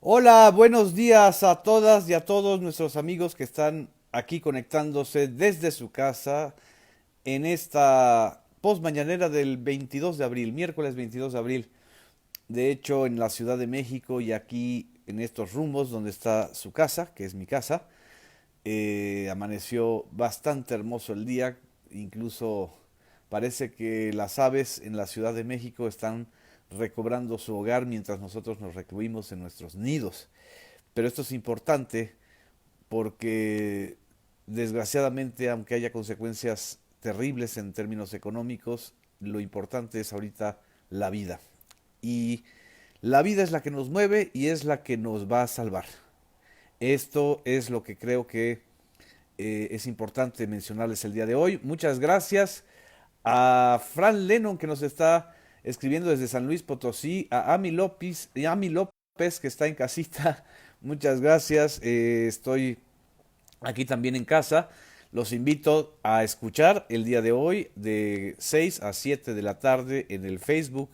Hola, buenos días a todas y a todos nuestros amigos que están aquí conectándose desde su casa en esta post mañanera del 22 de abril, miércoles 22 de abril. De hecho, en la Ciudad de México y aquí en estos rumbos donde está su casa, que es mi casa, amaneció bastante hermoso el día. Incluso parece que las aves en la Ciudad de México están recobrando su hogar mientras nosotros nos recluimos en nuestros nidos. Pero esto es importante porque desgraciadamente, aunque haya consecuencias terribles en términos económicos, lo importante es ahorita la vida. Y la vida es la que nos mueve y es la que nos va a salvar. Esto es lo que creo que es importante mencionarles el día de hoy. Muchas gracias a Fran Lennon que nos está escribiendo desde San Luis Potosí, a Ami López que está en casita. Muchas gracias. Estoy aquí también en casa. Los invito a escuchar el día de hoy de 6 a 7 de la tarde en el Facebook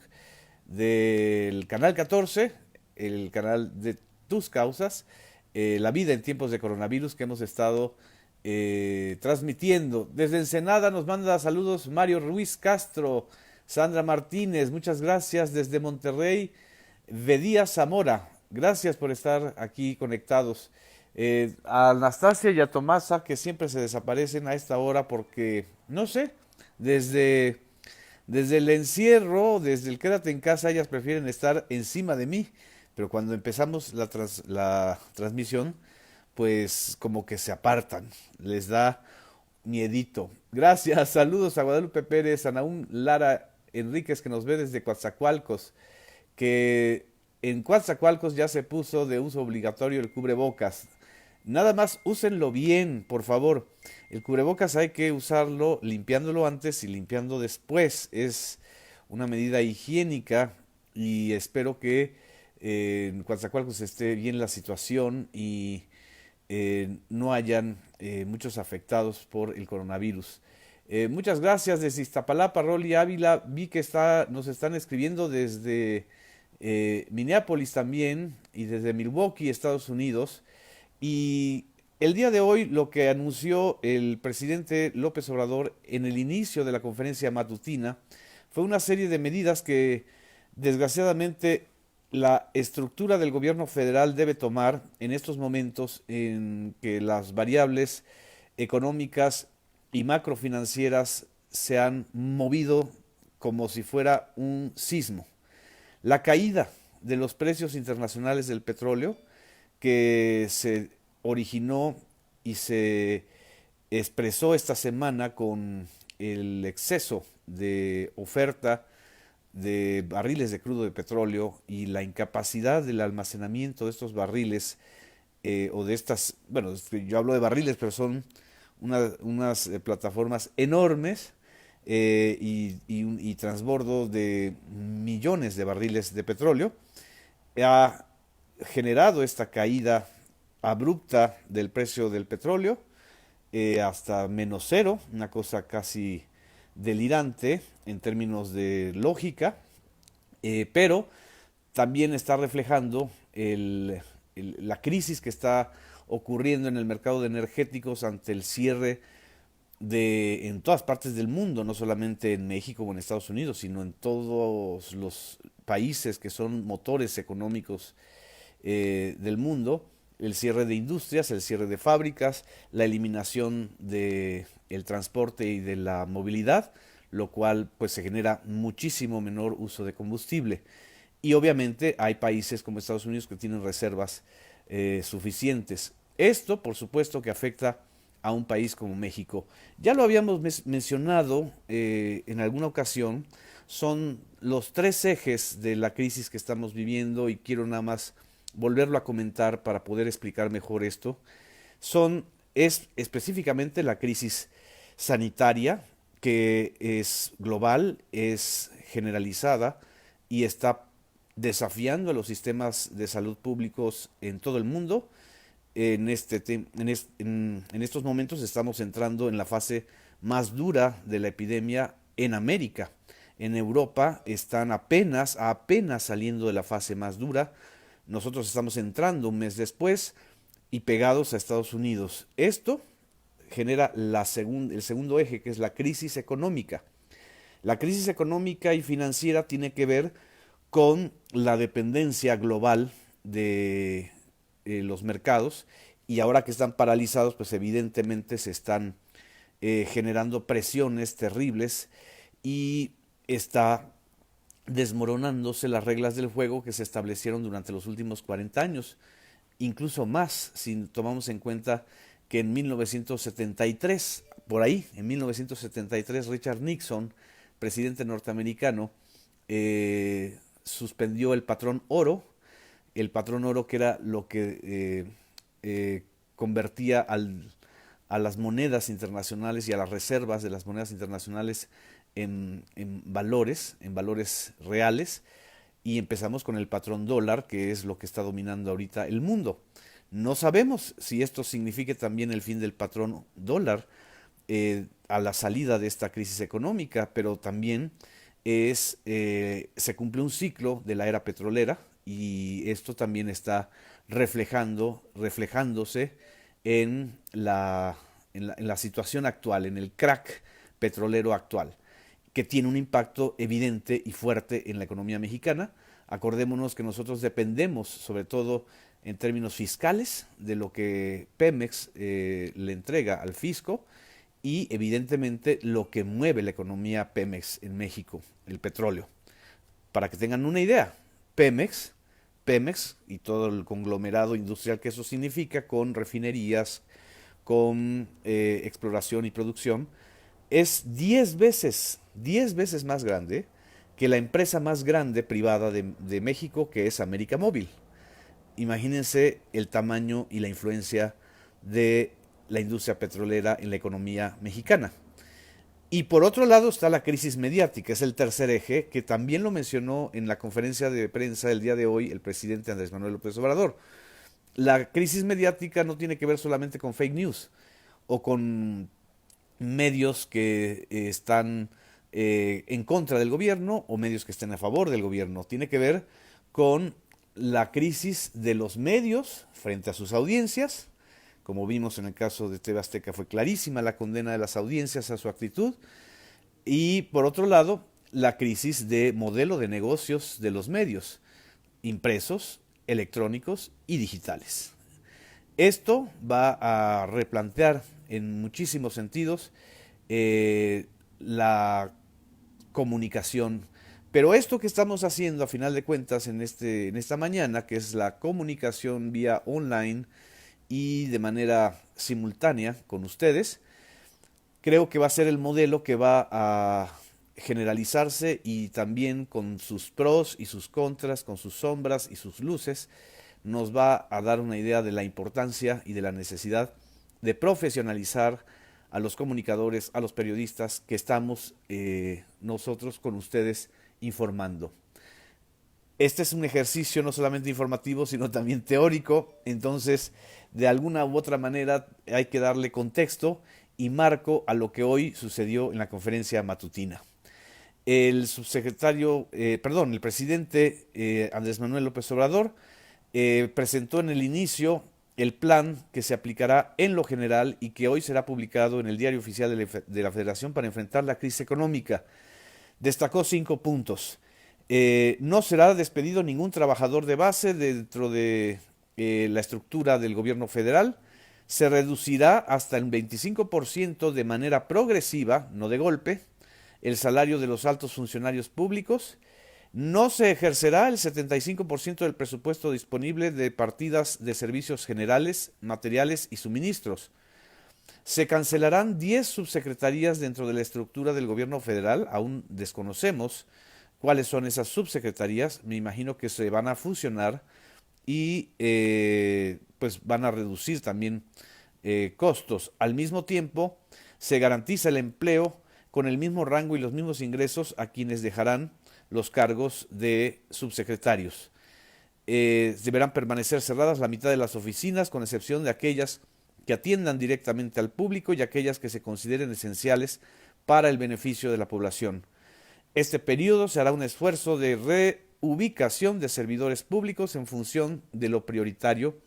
del canal 14, el canal de tus causas, la vida en tiempos de coronavirus que hemos estado transmitiendo. Desde Ensenada nos manda saludos Mario Ruiz Castro, Sandra Martínez, muchas gracias. Desde Monterrey, Vedía Zamora, gracias por estar aquí conectados. A Anastasia y a Tomasa, que siempre se desaparecen a esta hora porque, no sé, desde desde el encierro, desde el quédate en casa, ellas prefieren estar encima de mí, pero cuando empezamos la transmisión, pues como que se apartan, les da miedito. Gracias, saludos a Guadalupe Pérez, a Naúm Lara Enríquez que nos ve desde Coatzacoalcos, que en Coatzacoalcos ya se puso de uso obligatorio el cubrebocas. Nada más úsenlo bien, por favor. El cubrebocas hay que usarlo limpiándolo antes y limpiando después. Es una medida higiénica y espero que en Coatzacoalcos esté bien la situación y no hayan muchos afectados por el coronavirus. Muchas gracias desde Iztapalapa, Roli Ávila. Vi que nos están escribiendo desde Minneapolis también y desde Milwaukee, Estados Unidos. Y el día de hoy lo que anunció el presidente López Obrador en el inicio de la conferencia matutina fue una serie de medidas que desgraciadamente la estructura del gobierno federal debe tomar en estos momentos en que las variables económicas y macrofinancieras se han movido como si fuera un sismo. La caída de los precios internacionales del petróleo que se originó y se expresó esta semana con el exceso de oferta de barriles de crudo de petróleo y la incapacidad del almacenamiento de estos barriles o de estas, bueno, yo hablo de barriles, pero son unas plataformas enormes y transbordo de millones de barriles de petróleo, ha generado esta caída abrupta del precio del petróleo hasta menos cero, una cosa casi delirante en términos de lógica, pero también está reflejando la crisis que está ocurriendo en el mercado de energéticos ante el cierre en todas partes del mundo, no solamente en México o en Estados Unidos, sino en todos los países que son motores económicos del mundo, el cierre de industrias, el cierre de fábricas, la eliminación de el transporte y de la movilidad, lo cual pues se genera muchísimo menor uso de combustible. Y obviamente hay países como Estados Unidos que tienen reservas suficientes. Esto, por supuesto, que afecta a un país como México. Ya lo habíamos mencionado en alguna ocasión, son los tres ejes de la crisis que estamos viviendo y quiero nada más volverlo a comentar para poder explicar mejor esto. Es específicamente la crisis sanitaria, que es global, es generalizada y está desafiando a los sistemas de salud públicos en todo el mundo. En estos momentos estamos entrando en la fase más dura de la epidemia en América. En Europa están apenas saliendo de la fase más dura. Nosotros estamos entrando un mes después y pegados a Estados Unidos. Esto genera el segundo eje, que es la crisis económica. La crisis económica y financiera tiene que ver con la dependencia global de los mercados, y ahora que están paralizados, pues evidentemente se están generando presiones terribles y está desmoronándose las reglas del juego que se establecieron durante los últimos 40 años, incluso más si tomamos en cuenta que en 1973, por ahí, en 1973, Richard Nixon, presidente norteamericano, suspendió el patrón oro que era lo que convertía a las monedas internacionales y a las reservas de las monedas internacionales en valores reales, y empezamos con el patrón dólar, que es lo que está dominando ahorita el mundo. No sabemos si esto signifique también el fin del patrón dólar a la salida de esta crisis económica, pero también se cumple un ciclo de la era petrolera, y esto también está reflejándose en la situación actual, en el crack petrolero actual, que tiene un impacto evidente y fuerte en la economía mexicana. Acordémonos que nosotros dependemos, sobre todo en términos fiscales, de lo que Pemex le entrega al fisco, y evidentemente lo que mueve la economía Pemex en México, el petróleo. Para que tengan una idea, Pemex y todo el conglomerado industrial que eso significa, con refinerías, con exploración y producción, es 10 veces más grande que la empresa más grande privada de México, que es América Móvil. Imagínense el tamaño y la influencia de la industria petrolera en la economía mexicana. Y por otro lado está la crisis mediática, es el tercer eje, que también lo mencionó en la conferencia de prensa del día de hoy el presidente Andrés Manuel López Obrador. La crisis mediática no tiene que ver solamente con fake news o con medios que están en contra del gobierno o medios que estén a favor del gobierno. Tiene que ver con la crisis de los medios frente a sus audiencias. Como vimos en el caso de TV Azteca, fue clarísima la condena de las audiencias a su actitud. Y por otro lado, la crisis de modelo de negocios de los medios, impresos, electrónicos y digitales. Esto va a replantear en muchísimos sentidos la comunicación. Pero esto que estamos haciendo a final de cuentas en esta mañana, que es la comunicación vía online y de manera simultánea con ustedes, creo que va a ser el modelo que va a generalizarse, y también con sus pros y sus contras, con sus sombras y sus luces, nos va a dar una idea de la importancia y de la necesidad de profesionalizar a los comunicadores, a los periodistas que estamos nosotros con ustedes informando. Este es un ejercicio no solamente informativo, sino también teórico. Entonces, de alguna u otra manera hay que darle contexto y marco a lo que hoy sucedió en la conferencia matutina. El presidente Andrés Manuel López Obrador presentó en el inicio el plan que se aplicará en lo general y que hoy será publicado en el Diario Oficial de la Federación para enfrentar la crisis económica. Destacó 5 puntos. No será despedido ningún trabajador de base dentro de la estructura del gobierno federal. Se reducirá hasta el 25% de manera progresiva, no de golpe, el salario de los altos funcionarios públicos. No se ejercerá el 75% del presupuesto disponible de partidas de servicios generales, materiales y suministros. Se cancelarán 10 subsecretarías dentro de la estructura del gobierno federal. Aún desconocemos cuáles son esas subsecretarías. Me imagino que se van a fusionar y pues van a reducir también costos. Al mismo tiempo, se garantiza el empleo con el mismo rango y los mismos ingresos a quienes dejarán los cargos de subsecretarios. Deberán permanecer cerradas la mitad de las oficinas, con excepción de aquellas que atiendan directamente al público y aquellas que se consideren esenciales para el beneficio de la población. Este periodo se hará un esfuerzo de ubicación de servidores públicos en función de lo prioritario,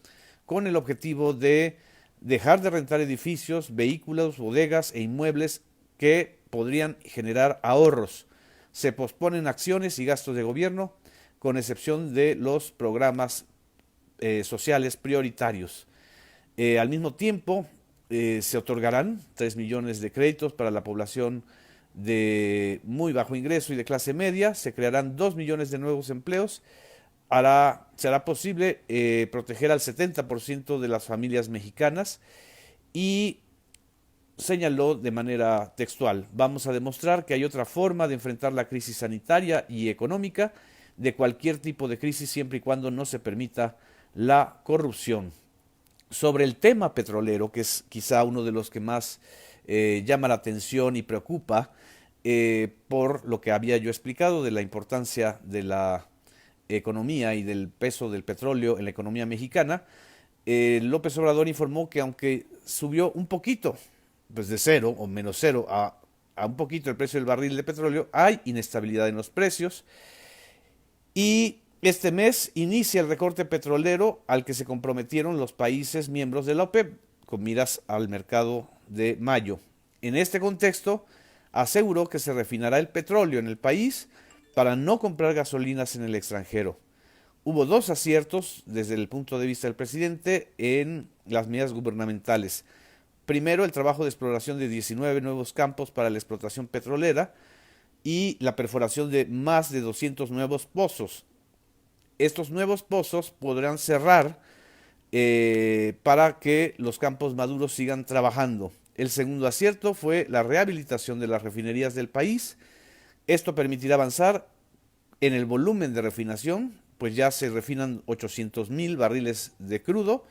con el objetivo de dejar de rentar edificios, vehículos, bodegas e inmuebles que podrían generar ahorros. Se posponen acciones y gastos de gobierno, con excepción de los programas sociales prioritarios. Al mismo tiempo, se otorgarán 3 millones de créditos para la población de muy bajo ingreso y de clase media. Se crearán 2 millones de nuevos empleos. Será posible proteger al 70% de las familias mexicanas, y señaló de manera textual: vamos a demostrar que hay otra forma de enfrentar la crisis sanitaria y económica de cualquier tipo de crisis, siempre y cuando no se permita la corrupción. Sobre el tema petrolero, que es quizá uno de los que más llama la atención y preocupa, por lo que había yo explicado de la importancia de la economía y del peso del petróleo en la economía mexicana, López Obrador informó que aunque subió un poquito, pues de cero o menos cero a un poquito el precio del barril de petróleo, hay inestabilidad en los precios, y este mes inicia el recorte petrolero al que se comprometieron los países miembros de la OPEP con miras al mercado de mayo. En este contexto, aseguró que se refinará el petróleo en el país para no comprar gasolinas en el extranjero. Hubo 2 aciertos desde el punto de vista del presidente en las medidas gubernamentales. Primero, el trabajo de exploración de 19 nuevos campos para la explotación petrolera y la perforación de más de 200 nuevos pozos. Estos nuevos pozos podrán cerrar para que los campos maduros sigan trabajando. El segundo acierto fue la rehabilitación de las refinerías del país. Esto permitirá avanzar en el volumen de refinación, pues ya se refinan 800,000 barriles de crudo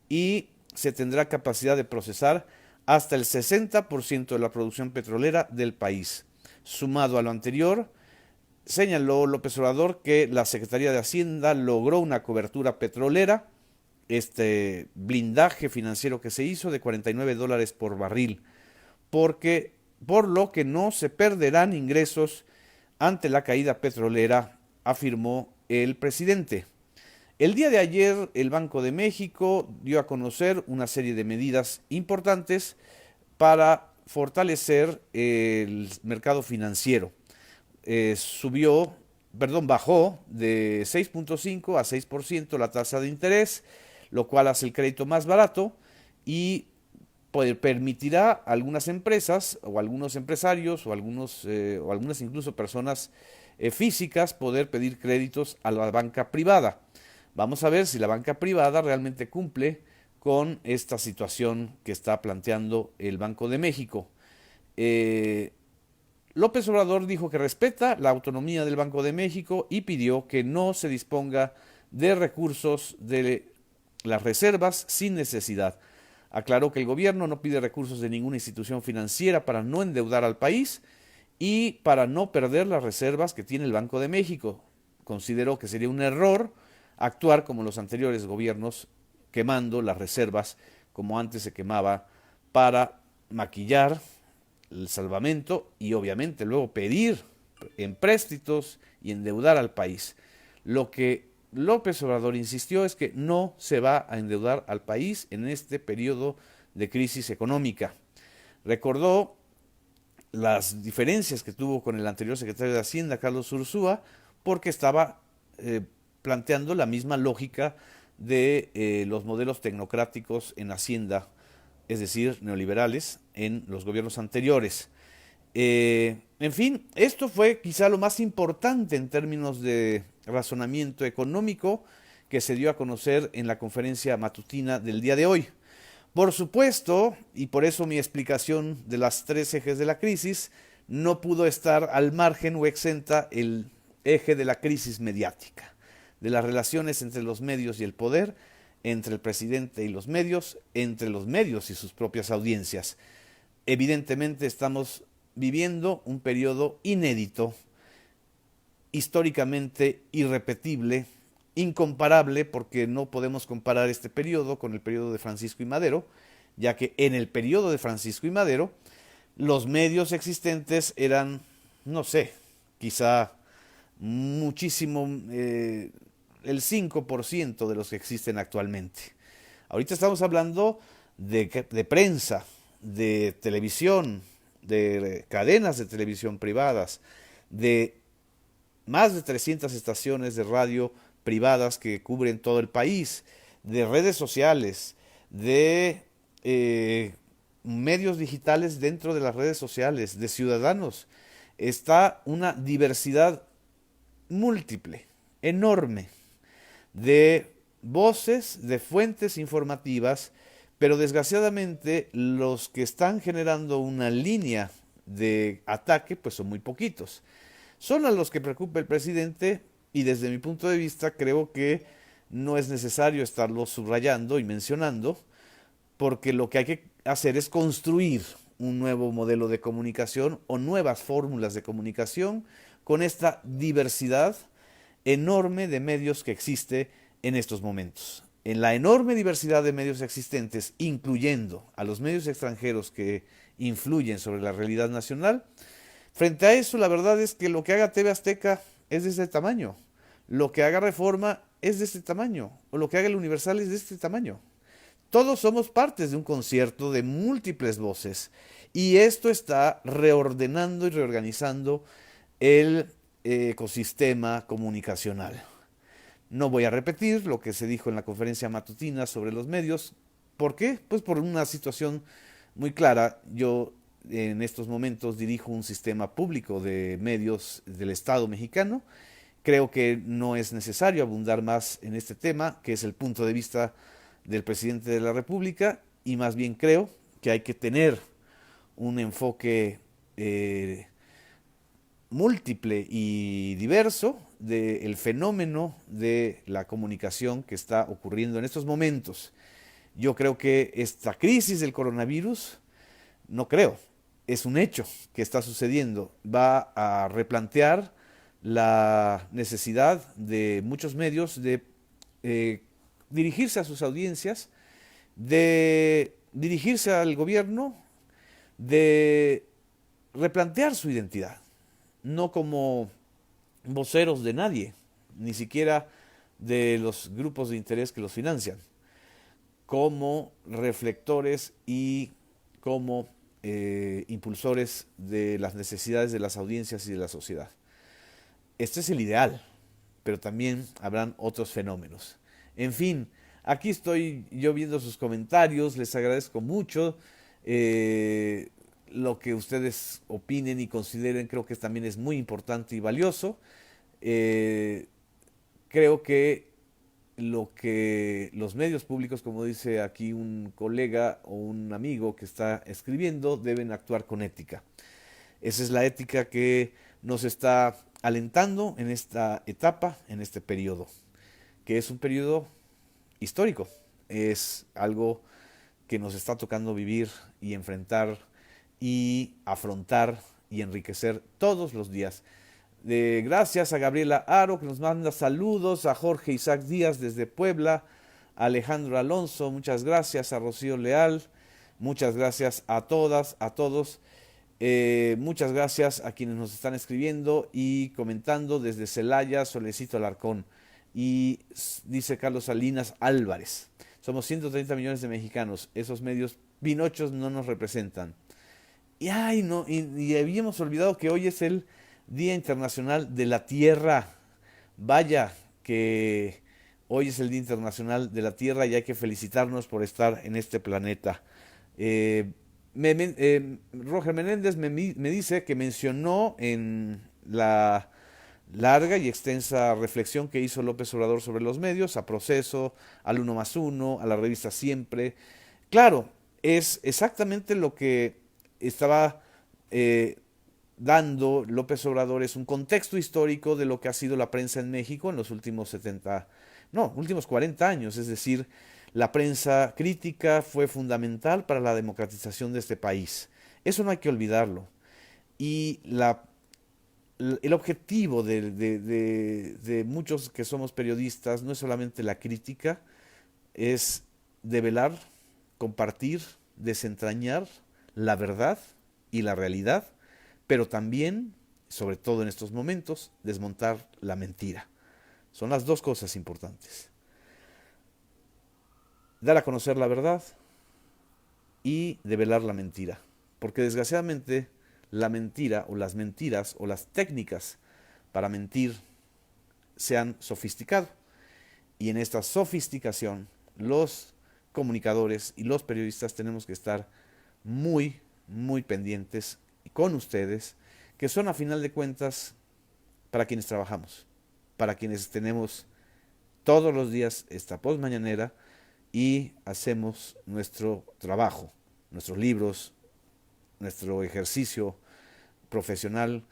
y se tendrá capacidad de procesar hasta el 60% de la producción petrolera del país. Sumado a lo anterior, señaló López Obrador que la Secretaría de Hacienda logró una cobertura petrolera, este blindaje financiero que se hizo de $49 por barril, por lo que no se perderán ingresos ante la caída petrolera, afirmó el presidente. El día de ayer, el Banco de México dio a conocer una serie de medidas importantes para fortalecer el mercado financiero. Bajó de 6.5 a 6% la tasa de interés, lo cual hace el crédito más barato y permitirá a algunas empresas o algunos empresarios o algunas incluso personas físicas poder pedir créditos a la banca privada. Vamos a ver si la banca privada realmente cumple con esta situación que está planteando el Banco de México. López Obrador dijo que respeta la autonomía del Banco de México y pidió que no se disponga de recursos de las reservas sin necesidad. Aclaró que el gobierno no pide recursos de ninguna institución financiera para no endeudar al país y para no perder las reservas que tiene el Banco de México. Consideró que sería un error actuar como los anteriores gobiernos, quemando las reservas como antes se quemaba para maquillar el salvamento y obviamente luego pedir empréstitos y endeudar al país. Lo que López Obrador insistió es que no se va a endeudar al país en este periodo de crisis económica. Recordó las diferencias que tuvo con el anterior secretario de Hacienda, Carlos Ursúa, porque estaba planteando la misma lógica de los modelos tecnocráticos en Hacienda, es decir, neoliberales, en los gobiernos anteriores. En fin, esto fue quizá lo más importante en términos de razonamiento económico que se dio a conocer en la conferencia matutina del día de hoy. Por supuesto, y por eso mi explicación de las 3 ejes de la crisis, no pudo estar al margen o exenta el eje de la crisis mediática, de las relaciones entre los medios y el poder, entre el presidente y los medios, entre los medios y sus propias audiencias. Evidentemente estamos viviendo un periodo inédito, históricamente irrepetible, incomparable, porque no podemos comparar este periodo con el periodo de Francisco y Madero, ya que en el periodo de Francisco y Madero los medios existentes eran, no sé, quizá muchísimo, el 5% de los que existen actualmente. Ahorita estamos hablando de prensa, de televisión, de cadenas de televisión privadas, de más de 300 estaciones de radio privadas que cubren todo el país, de redes sociales, de medios digitales dentro de las redes sociales, de ciudadanos. Está una diversidad múltiple, enorme, de voces, de fuentes informativas, pero desgraciadamente los que están generando una línea de ataque pues son muy poquitos. Son a los que preocupa el presidente y desde mi punto de vista creo que no es necesario estarlo subrayando y mencionando porque lo que hay que hacer es construir un nuevo modelo de comunicación o nuevas fórmulas de comunicación con esta diversidad enorme de medios que existe en estos momentos. En la enorme diversidad de medios existentes, incluyendo a los medios extranjeros que influyen sobre la realidad nacional, frente a eso la verdad es que lo que haga TV Azteca es de este tamaño, lo que haga Reforma es de este tamaño, o lo que haga el Universal es de este tamaño. Todos somos partes de un concierto de múltiples voces y esto está reordenando y reorganizando el ecosistema comunicacional. No voy a repetir lo que se dijo en la conferencia matutina sobre los medios. ¿Por qué? Pues por una situación muy clara. Yo en estos momentos dirijo un sistema público de medios del Estado mexicano. Creo que no es necesario abundar más en este tema, que es el punto de vista del presidente de la República, y más bien creo que hay que tener un enfoque múltiple y diverso del fenómeno de la comunicación que está ocurriendo en estos momentos. Yo creo que esta crisis del coronavirus, no creo, es un hecho que está sucediendo, va a replantear la necesidad de muchos medios de dirigirse a sus audiencias, de dirigirse al gobierno, de replantear su identidad, no como voceros de nadie, ni siquiera de los grupos de interés que los financian, como reflectores y como impulsores de las necesidades de las audiencias y de la sociedad. Este es el ideal, pero también habrán otros fenómenos. En fin, aquí estoy yo viendo sus comentarios, les agradezco mucho. Lo que ustedes opinen y consideren creo que también es muy importante y valioso. Eh, Creo que lo que los medios públicos, como dice aquí un colega o un amigo que está escribiendo, deben actuar con ética. Esa es la ética que nos está alentando en esta etapa, en este periodo, que es un periodo histórico. Es algo que nos está tocando vivir y enfrentar y afrontar y enriquecer todos los días. Gracias a Gabriela Aro que nos manda saludos, a Jorge Isaac Díaz desde Puebla, a Alejandro Alonso, muchas gracias, a Rocío Leal, muchas gracias a todas, a todos. Muchas gracias a quienes nos están escribiendo y comentando desde Celaya, Solecito Alarcón. Y dice Carlos Salinas Álvarez, somos 130 millones de mexicanos, esos medios pinochos no nos representan. Y, ay, no, y habíamos olvidado que hoy es el Día Internacional de la Tierra. Vaya que hoy es el Día Internacional de la Tierra y hay que felicitarnos por estar en este planeta. Roger Menéndez me dice que mencionó en la larga y extensa reflexión que hizo López Obrador sobre los medios, a Proceso, al Uno más Uno, a la revista Siempre. Claro, es exactamente lo que estaba dando López Obrador, es un contexto histórico de lo que ha sido la prensa en México en los últimos 70, no, últimos 40 años, es decir, la prensa crítica fue fundamental para la democratización de este país. Eso no hay que olvidarlo. Y el objetivo de muchos que somos periodistas no es solamente la crítica, es develar, compartir, desentrañar la verdad y la realidad, pero también sobre todo en estos momentos, desmontar la mentira. Son las dos cosas importantes. Dar a conocer la verdad y develar la mentira. Porque desgraciadamente la mentira o las mentiras o las técnicas para mentir se han sofisticado. Y en esta sofisticación los comunicadores y los periodistas tenemos que estar muy, muy pendientes con ustedes, que son a final de cuentas para quienes trabajamos, para quienes tenemos todos los días esta post mañanera y hacemos nuestro trabajo, nuestros libros, nuestro ejercicio profesional,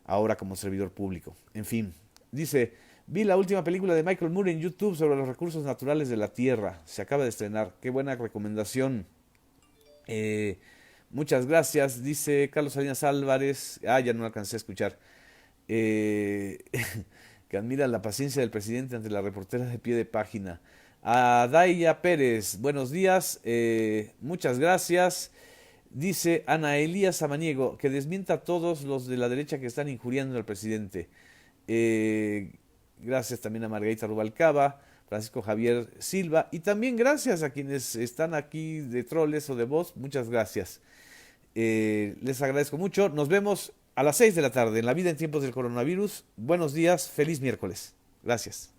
ahora como servidor público. En fin, dice, vi la última película de Michael Moore en YouTube sobre los recursos naturales de la Tierra. Se acaba de estrenar. Qué buena recomendación. Muchas gracias, dice Carlos Salinas Álvarez. Ya no alcancé a escuchar. Eh, que admira la paciencia del presidente ante la reportera de pie de página. A Daya Pérez, buenos días, muchas gracias. Dice Ana Elías Samaniego, que desmienta a todos los de la derecha que están injuriando al presidente. Gracias también a Margarita Rubalcaba, Francisco Javier Silva, y también gracias a quienes están aquí de troles o de voz, muchas gracias. Les agradezco mucho, nos vemos a las 6 de la tarde en La Vida en Tiempos del Coronavirus. Buenos días, feliz miércoles. Gracias.